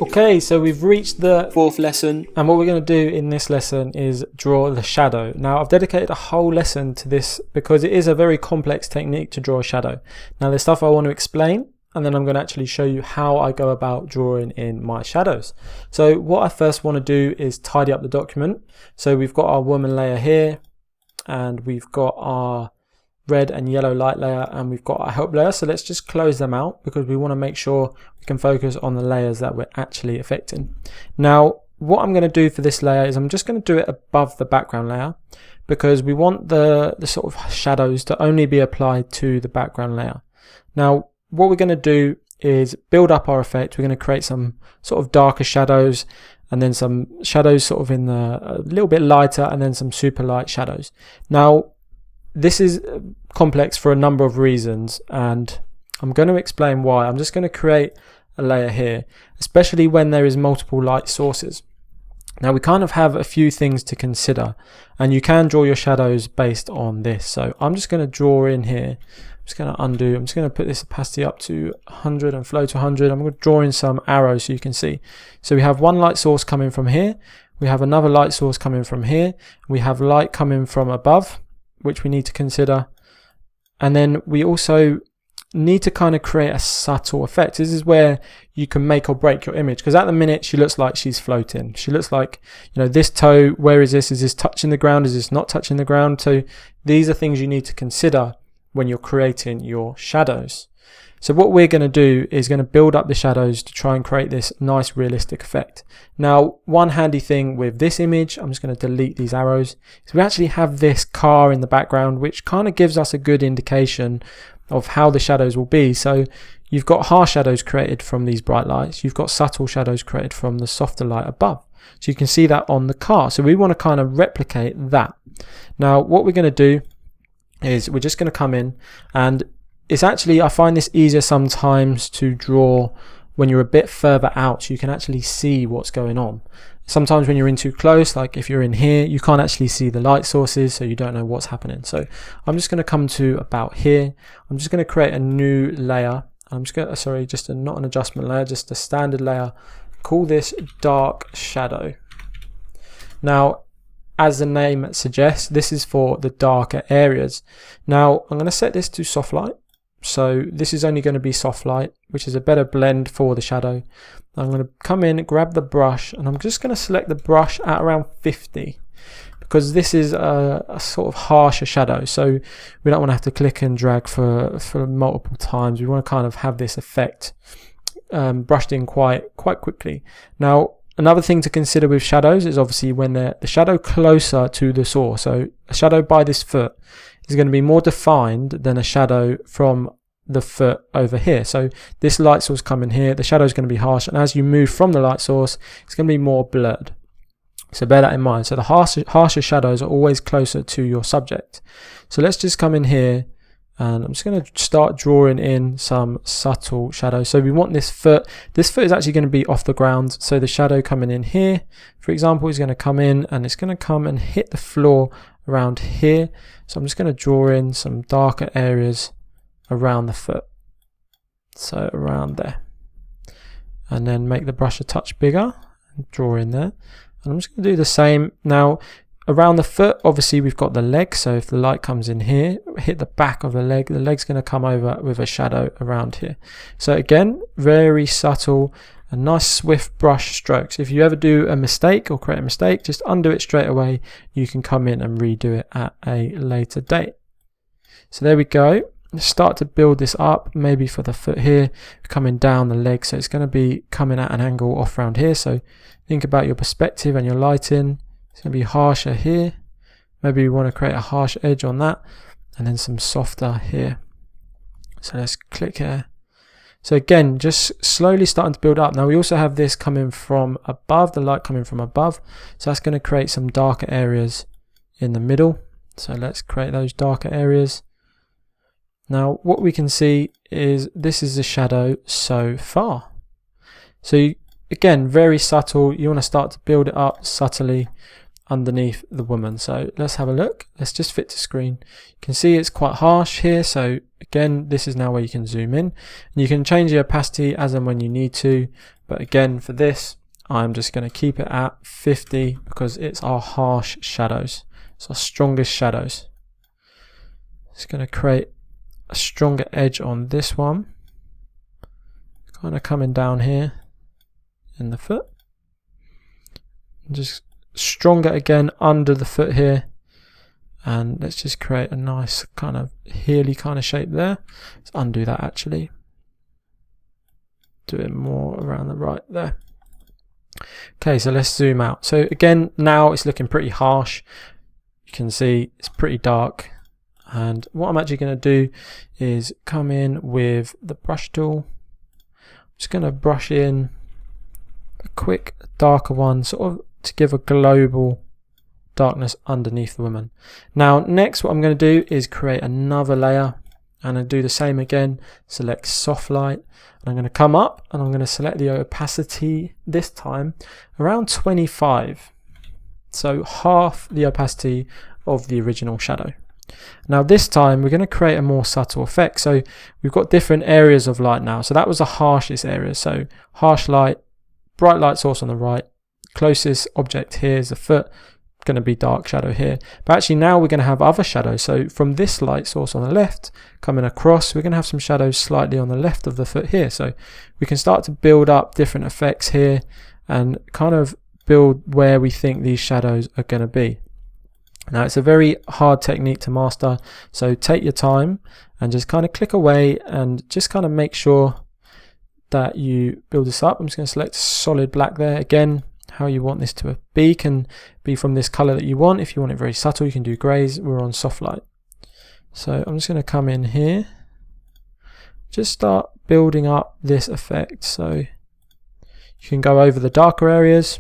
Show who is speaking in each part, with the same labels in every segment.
Speaker 1: Okay, so we've reached the fourth lesson, and what we're going to do in this lesson is draw the shadow. Now, I've dedicated a whole lesson to this because it is a very complex technique to draw a shadow. Now, there's stuff I want to explain, and then I'm going to actually show you how I go about drawing in my shadows. So what I first want to do is tidy up the document. So we've got our woman layer here, and we've got our red and yellow light layer, and we've got our help layer. So let's just close them out because we want to make sure we can focus on the layers that we're actually affecting. Now, what I'm going to do for this layer is I'm just going to do it above the background layer because we want the sort of shadows to only be applied to the background layer. Now, what we're going to do is build up our effect. We're going to create some sort of darker shadows, and then some shadows sort of in the a little bit lighter, and then some super light shadows. Now, this is complex for a number of reasons, and I'm going to explain why. I'm just going to create a layer here, especially when there is multiple light sources. Now, we kind of have a few things to consider, and you can draw your shadows based on this. So I'm just going to draw in here. I'm just going to undo. I'm just going to put this opacity up to 100 and flow to 100. I'm going to draw in some arrows so you can see. So we have one light source coming from here. We have another light source coming from here. We have light coming from above, which we need to consider. And then we also need to kind of create a subtle effect. This is where you can make or break your image, because at the minute she looks like she's floating. She looks like, you know, this toe, where is this? Is this touching the ground? Is this not touching the ground? So these are things you need to consider when you're creating your shadows. So what we're going to do is going to build up the shadows to try and create this nice realistic effect. Now, one handy thing with this image, I'm just going to delete these arrows, is we actually have this car in the background, which kind of gives us a good indication of how the shadows will be. So you've got harsh shadows created from these bright lights. You've got subtle shadows created from the softer light above. So you can see that on the car. So we want to kind of replicate that. Now, what we're going to do is we're just going to come in, and it's actually, I find this easier sometimes to draw when you're a bit further out, so you can actually see what's going on. Sometimes when you're in too close, like if you're in here, you can't actually see the light sources, so you don't know what's happening. So I'm just going to come to about here. I'm just going to create a new layer. I'm just going to, sorry, just not an adjustment layer, just a standard layer. Call this dark shadow. Now, as the name suggests, this is for the darker areas. Now, I'm going to set this to soft light. So this is only going to be soft light, which is a better blend for the shadow. I'm going to come in, grab the brush, and I'm just going to select the brush at around 50 because this is a sort of harsher shadow. So we don't want to have to click and drag for multiple times. We want to kind of have this effect brushed in quite quickly. Now, another thing to consider with shadows is obviously when the shadow closer to the source. So a shadow by this foot is going to be more defined than a shadow from the foot over here. So this light source coming here, the shadow is going to be harsh, and as you move from the light source, it's going to be more blurred. So bear that in mind. So the harsher shadows are always closer to your subject. So let's just come in here, and I'm just going to start drawing in some subtle shadows. So we want this foot. This foot is actually going to be off the ground. So the shadow coming in here, for example, is going to come in, and it's going to come and hit the floor around here. So I'm just going to draw in some darker areas around the foot. So around there. And then make the brush a touch bigger and draw in there. And I'm just going to do the same. Now, around the foot, obviously we've got the leg, so if the light comes in here, hit the back of the leg's going to come over with a shadow around here. So again, very subtle and nice swift brush strokes. If you ever do a mistake or create a mistake, just undo it straight away. You can come in and redo it at a later date. So there we go. Let's start to build this up, maybe for the foot here, coming down the leg, so it's going to be coming at an angle off around here. So think about your perspective and your lighting. It's going to be harsher here. Maybe we want to create a harsh edge on that, and then some softer here. So let's click here. So again, just slowly starting to build up. Now we also have this coming from above, the light coming from above. So that's going to create some darker areas in the middle. So let's create those darker areas. Now what we can see is this is the shadow so far. So again, very subtle. You want to start to build it up subtly underneath the woman. So let's have a look. Let's just fit to screen. You can see it's quite harsh here. So again, this is now where you can zoom in. And you can change the opacity as and when you need to. But again, for this, I'm just going to keep it at 50 because it's our harsh shadows. It's our strongest shadows. It's going to create a stronger edge on this one. Kind of coming down here in the foot. And just stronger again under the foot here, and let's just create a nice kind of heely kind of shape there. Let's undo that actually, do it more around the right there. Okay, so let's zoom out. So again, now it's looking pretty harsh. You can see it's pretty dark, and what I'm actually going to do is come in with the brush tool. I'm just going to brush in a quick darker one, sort of to give a global darkness underneath the woman. Now next what I'm going to do is create another layer, and I do the same again. Select soft light, and I'm going to come up and I'm going to select the opacity this time around 25, so half the opacity of the original shadow. Now this time we're going to create a more subtle effect. So we've got different areas of light now. So that was the harshest area, so harsh light, bright light source on the right, closest object here is the foot, going to be dark shadow here. But actually now we're going to have other shadows. So from this light source on the left coming across, we're going to have some shadows slightly on the left of the foot here. So we can start to build up different effects here and kind of build where we think these shadows are going to be. Now it's a very hard technique to master, so take your time and just kind of click away and just kind of make sure that you build this up. I'm just going to select solid black there. Again, how you want this to be can be from this color that you want. If you want it very subtle, you can do grays. We're on soft light. So I'm just going to come in here, just start building up this effect. So you can go over the darker areas,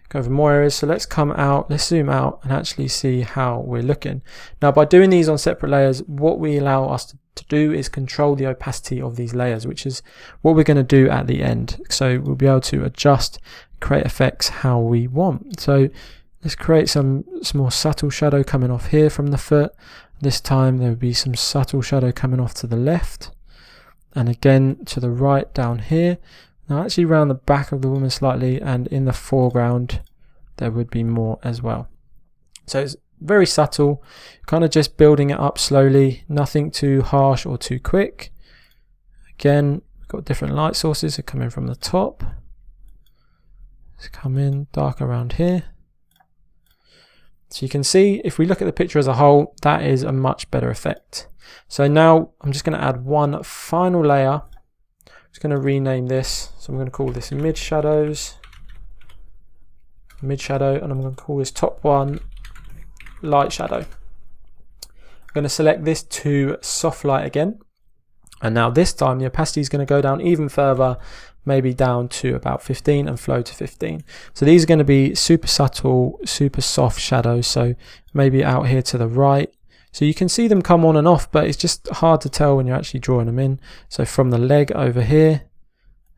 Speaker 1: go over more areas. So let's come out, let's zoom out and actually see how we're looking. Now by doing these on separate layers, what we allow us to do is control the opacity of these layers, which is what we're going to do at the end. So we'll be able to adjust, create effects how we want. So let's create some more subtle shadow coming off here from the foot. This time there will be some subtle shadow coming off to the left, and again to the right down here. Now actually around the back of the woman slightly, and in the foreground there would be more as well. So it's very subtle, kind of just building it up slowly, nothing too harsh or too quick. Again, we've got different light sources that come in from the top. Let's come in dark around here. So you can see if we look at the picture as a whole, that is a much better effect. So now I'm just going to add one final layer. I'm just going to rename this. So I'm going to call this mid shadow, and I'm going to call this top one light shadow. I'm going to select this to soft light again, and now this time the opacity is going to go down even further, maybe down to about 15 and flow to 15. So these are going to be super subtle, super soft shadows, so maybe out here to the right. So you can see them come on and off, but it's just hard to tell when you're actually drawing them in. So from the leg over here,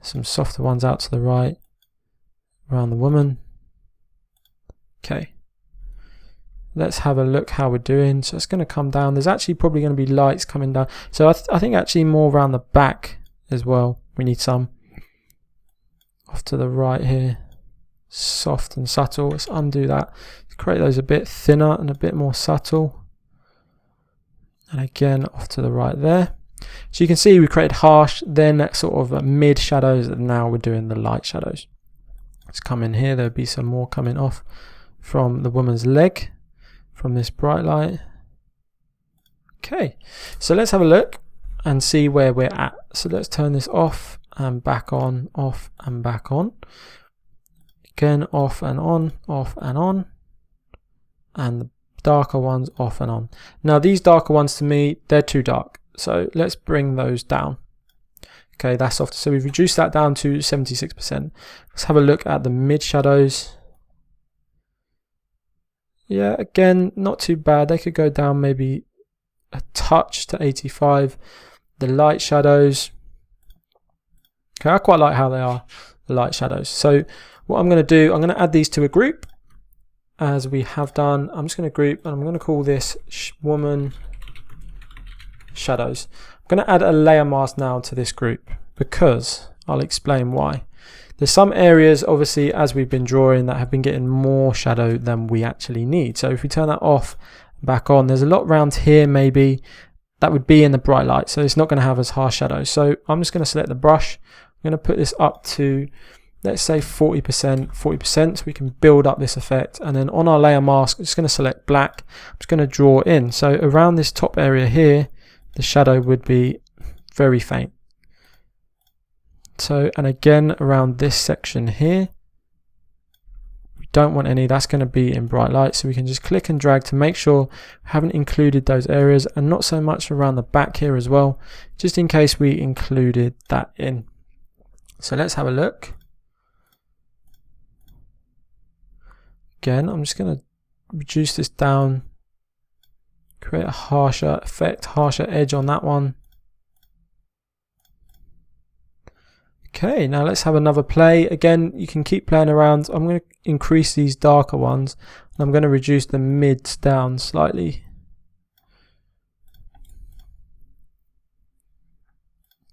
Speaker 1: some softer ones out to the right, around the woman. Okay. Let's have a look how we're doing. So it's going to come down. There's actually probably going to be lights coming down. So I think actually more around the back as well. We need some. Off to the right here. Soft and subtle. Let's undo that. Let's create those a bit thinner and a bit more subtle. And again, off to the right there. So you can see we created harsh, then sort of mid shadows, and now we're doing the light shadows. Let's come in here. There'll be some more coming off from the woman's leg, from this bright light. Okay, so let's have a look and see where we're at. So let's turn this off and back on, off and back on. Again, off and on, and the darker ones off and on. Now these darker ones to me, they're too dark. So let's bring those down. Okay, that's off. So we've reduced that down to 76%. Let's have a look at the mid shadows. Yeah, again, not too bad. They could go down maybe a touch to 85. The light shadows. Okay, I quite like how they are, the light shadows. So what I'm going to do, I'm going to add these to a group. as we have done, I'm just going to group, and I'm going to call this woman shadows. I'm going to add a layer mask now to this group, because I'll explain why. There's some areas, obviously, as we've been drawing, that have been getting more shadow than we actually need. So if we turn that off, back on, there's a lot around here maybe that would be in the bright light, so it's not going to have as harsh shadows. So I'm just going to select the brush. I'm going to put this up to, let's say 40%, so we can build up this effect. And then on our layer mask, I'm just going to select black. I'm just going to draw in. So around this top area here, the shadow would be very faint. So, and again around this section here, we don't want any, that's going to be in bright light, so we can just click and drag to make sure we haven't included those areas, and not so much around the back here as well, just in case we included that in. So let's have a look. Again, I'm just going to reduce this down, create a harsher effect, harsher edge on that one. Okay, now let's have another play. Again, you can keep playing around. I'm going to increase these darker ones, and I'm going to reduce the mids down slightly.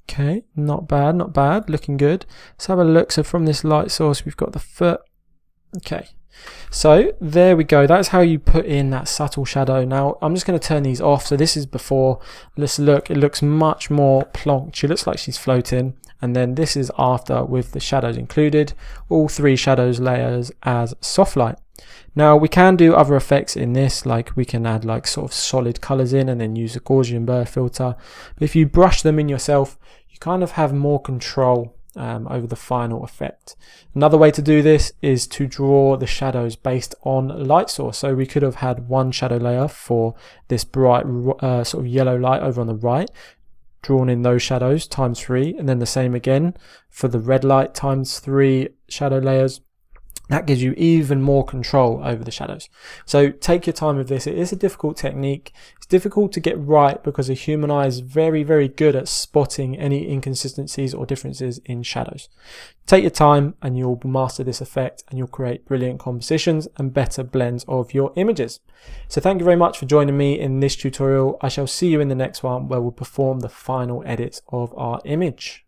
Speaker 1: Okay, not bad, not bad, looking good. Let's have a look. So from this light source, we've got the foot. Okay, so there we go. That's how you put in that subtle shadow. Now I'm just going to turn these off. So this is before. Let's look. It looks much more plonked. She looks like she's floating. And then this is after, with the shadows included, all three shadows layers as soft light. Now we can do other effects in this, like we can add like sort of solid colors in and then use a Gaussian blur filter. But if you brush them in yourself, you kind of have more control over the final effect. Another way to do this is to draw the shadows based on light source. So we could have had one shadow layer for this bright sort of yellow light over on the right, drawn in those shadows times 3, and then the same again for the red light times 3 shadow layers. That gives you even more control over the shadows. So take your time with this. It is a difficult technique. It's difficult to get right because a human eye is very, very good at spotting any inconsistencies or differences in shadows. Take your time and you'll master this effect, and you'll create brilliant compositions and better blends of your images. So thank you very much for joining me in this tutorial. I shall see you in the next one, where we'll perform the final edits of our image.